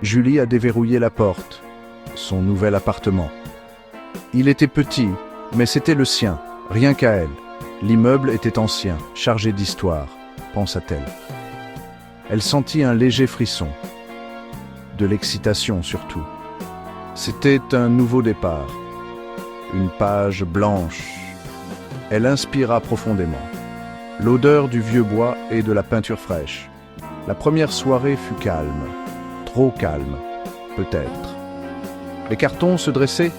Julie a déverrouillé la porte. Son nouvel appartement. Il était petit, mais c'était le sien, rien qu'à elle. L'immeuble était ancien, chargé d'histoire, pensa-t-elle. Elle sentit un léger frisson. De l'excitation surtout. C'était un nouveau départ. Une page blanche. Elle inspira profondément. L'odeur du vieux bois et de la peinture fraîche. La première soirée fut calme. Trop calme, peut-être. Les cartons se dressaient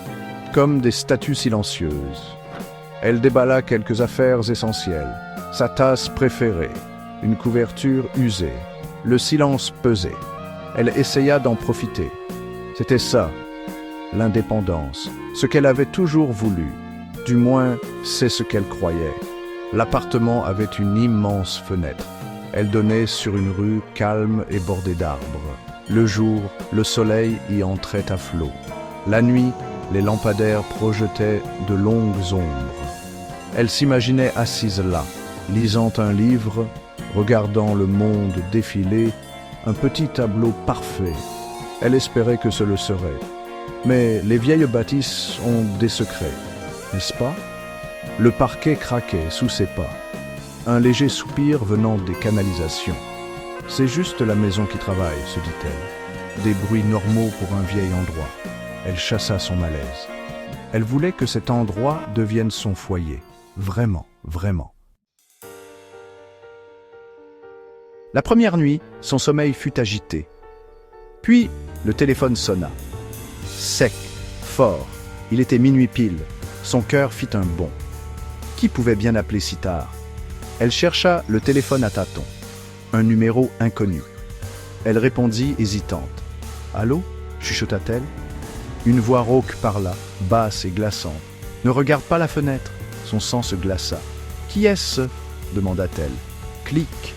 comme des statues silencieuses. Elle déballa quelques affaires essentielles. Sa tasse préférée, une couverture usée. Le silence pesait. Elle essaya d'en profiter. C'était ça, l'indépendance, ce qu'elle avait toujours voulu. Du moins, c'est ce qu'elle croyait. L'appartement avait une immense fenêtre. Elle donnait sur une rue calme et bordée d'arbres. Le jour, le soleil y entrait à flot. La nuit, les lampadaires projetaient de longues ombres. Elle s'imaginait assise là, lisant un livre, regardant le monde défiler, un petit tableau parfait. Elle espérait que ce le serait. Mais les vieilles bâtisses ont des secrets, n'est-ce pas? Le parquet craquait sous ses pas. Un léger soupir venant des canalisations. C'est juste la maison qui travaille, se dit-elle. Des bruits normaux pour un vieil endroit. Elle chassa son malaise. Elle voulait que cet endroit devienne son foyer. Vraiment, vraiment. La première nuit, son sommeil fut agité. Puis, le téléphone sonna. Sec, fort. Il était minuit pile. Son cœur fit un bond. Qui pouvait bien appeler si tard? Elle chercha le téléphone à tâtons. Un numéro inconnu. Elle répondit hésitante. « Allô » chuchota-t-elle. Une voix rauque parla, basse et glaçante. « Ne regarde pas la fenêtre !» Son sang se glaça. « Qui est-ce » demanda-t-elle. Clic.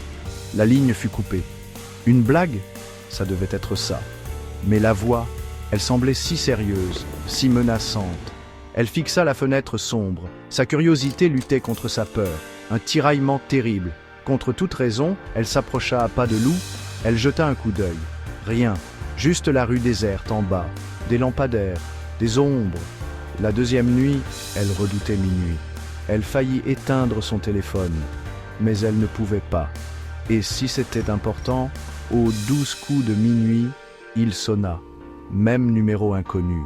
La ligne fut coupée. Une blague? Ça devait être ça. Mais la voix, elle semblait si sérieuse, si menaçante. Elle fixa la fenêtre sombre. Sa curiosité luttait contre sa peur. Un tiraillement terrible. Contre toute raison, elle s'approcha à pas de loup. Elle jeta un coup d'œil. Rien. Juste la rue déserte en bas. Des lampadaires. Des ombres. La deuxième nuit, elle redoutait minuit. Elle faillit éteindre son téléphone. Mais elle ne pouvait pas. Et si c'était important, aux 12 coups de minuit, il sonna. Même numéro inconnu.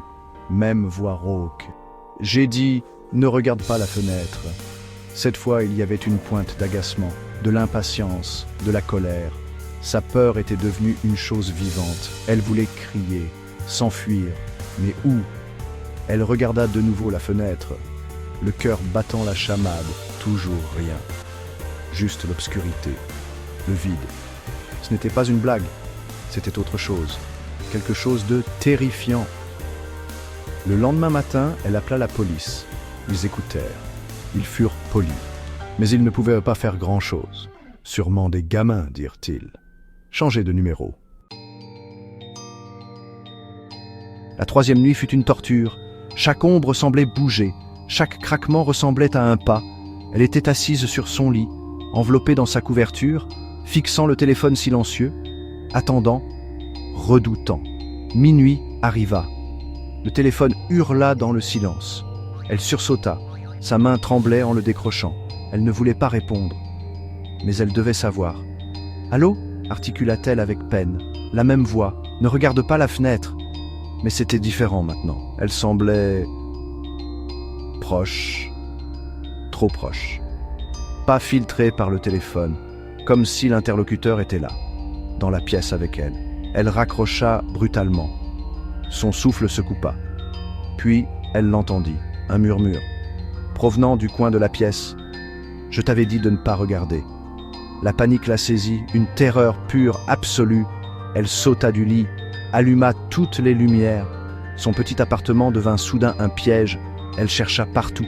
Même voix rauque. J'ai dit, ne regarde pas la fenêtre. Cette fois, il y avait une pointe d'agacement, de l'impatience, de la colère. Sa peur était devenue une chose vivante. Elle voulait crier, s'enfuir. Mais où? Elle regarda de nouveau la fenêtre, le cœur battant la chamade, toujours rien. Juste l'obscurité, le vide. Ce n'était pas une blague, c'était autre chose. Quelque chose de terrifiant. Le lendemain matin, elle appela la police. Ils écoutèrent. Ils furent polis. Mais ils ne pouvaient pas faire grand-chose. Sûrement des gamins, dirent-ils. Changez de numéro. La troisième nuit fut une torture. Chaque ombre semblait bouger. Chaque craquement ressemblait à un pas. Elle était assise sur son lit, enveloppée dans sa couverture, fixant le téléphone silencieux, attendant, redoutant. Minuit arriva. Le téléphone hurla dans le silence. Elle sursauta. Sa main tremblait en le décrochant. Elle ne voulait pas répondre. Mais elle devait savoir. « Allô » articula-t-elle avec peine. La même voix. « Ne regarde pas la fenêtre !» Mais c'était différent maintenant. Elle semblait proche, trop proche. Pas filtrée par le téléphone, comme si l'interlocuteur était là, dans la pièce avec elle. Elle raccrocha brutalement. Son souffle se coupa. Puis, elle l'entendit, un murmure, provenant du coin de la pièce. « Je t'avais dit de ne pas regarder. » La panique la saisit, une terreur pure, absolue. Elle sauta du lit, alluma toutes les lumières. Son petit appartement devint soudain un piège. Elle chercha partout.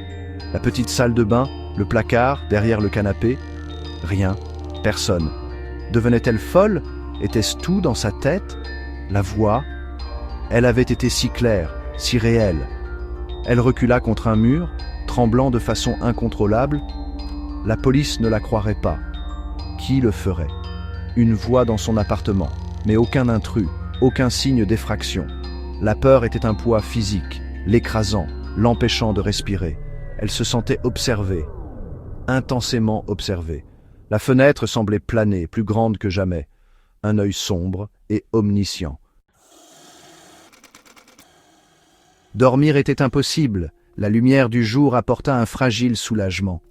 La petite salle de bain, le placard, derrière le canapé. Rien, personne. Devenait-elle folle? Était-ce tout dans sa tête? La voix? Elle avait été si claire, si réelle. Elle recula contre un mur, tremblant de façon incontrôlable. La police ne la croirait pas. Qui le ferait? Une voix dans son appartement, mais aucun intrus. aucun signe d'effraction. La peur était un poids physique, l'écrasant, l'empêchant de respirer. Elle se sentait observée, intensément observée. La fenêtre semblait planer, plus grande que jamais, un œil sombre et omniscient. Dormir était impossible, la lumière du jour apporta un fragile soulagement.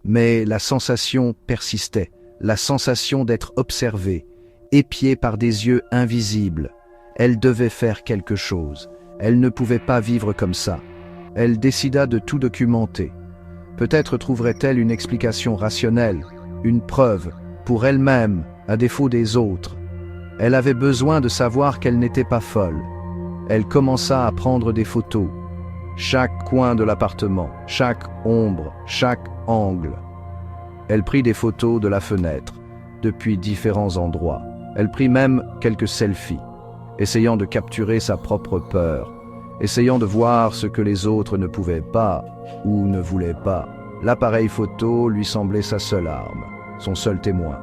Mais la sensation persistait, la sensation d'être observée, épiée par des yeux invisibles. Elle devait faire quelque chose, elle ne pouvait pas vivre comme ça. Elle décida de tout documenter. Peut-être trouverait-elle une explication rationnelle, une preuve, pour elle-même, à défaut des autres. Elle avait besoin de savoir qu'elle n'était pas folle. Elle commença à prendre des photos. Chaque coin de l'appartement, chaque ombre, chaque angle. Elle prit des photos de la fenêtre, depuis différents endroits. Elle prit même quelques selfies, essayant de capturer sa propre peur, essayant de voir ce que les autres ne pouvaient pas ou ne voulaient pas. L'appareil photo lui semblait sa seule arme, son seul témoin.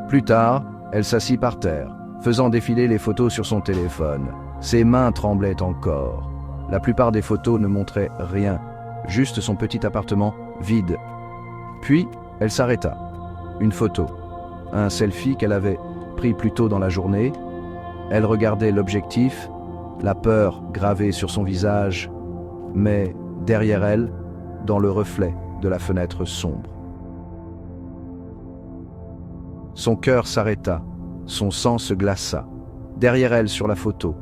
Plus tard, elle s'assit par terre, faisant défiler les photos sur son téléphone. Ses mains tremblaient encore. La plupart des photos ne montraient rien, juste son petit appartement vide. Puis, elle s'arrêta. Une photo, un selfie qu'elle avait pris plus tôt dans la journée. Elle regardait l'objectif, la peur gravée sur son visage, mais derrière elle, dans le reflet de la fenêtre sombre. Son cœur s'arrêta, son sang se glaça. Derrière elle, sur la photo,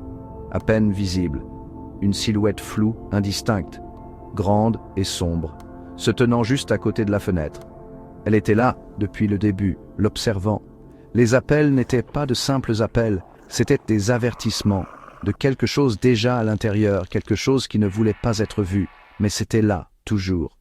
à peine visible, une silhouette floue, indistincte, grande et sombre, se tenant juste à côté de la fenêtre. Elle était là depuis le début, l'observant. Les appels n'étaient pas de simples appels, c'étaient des avertissements de quelque chose déjà à l'intérieur, quelque chose qui ne voulait pas être vu, mais c'était là, toujours.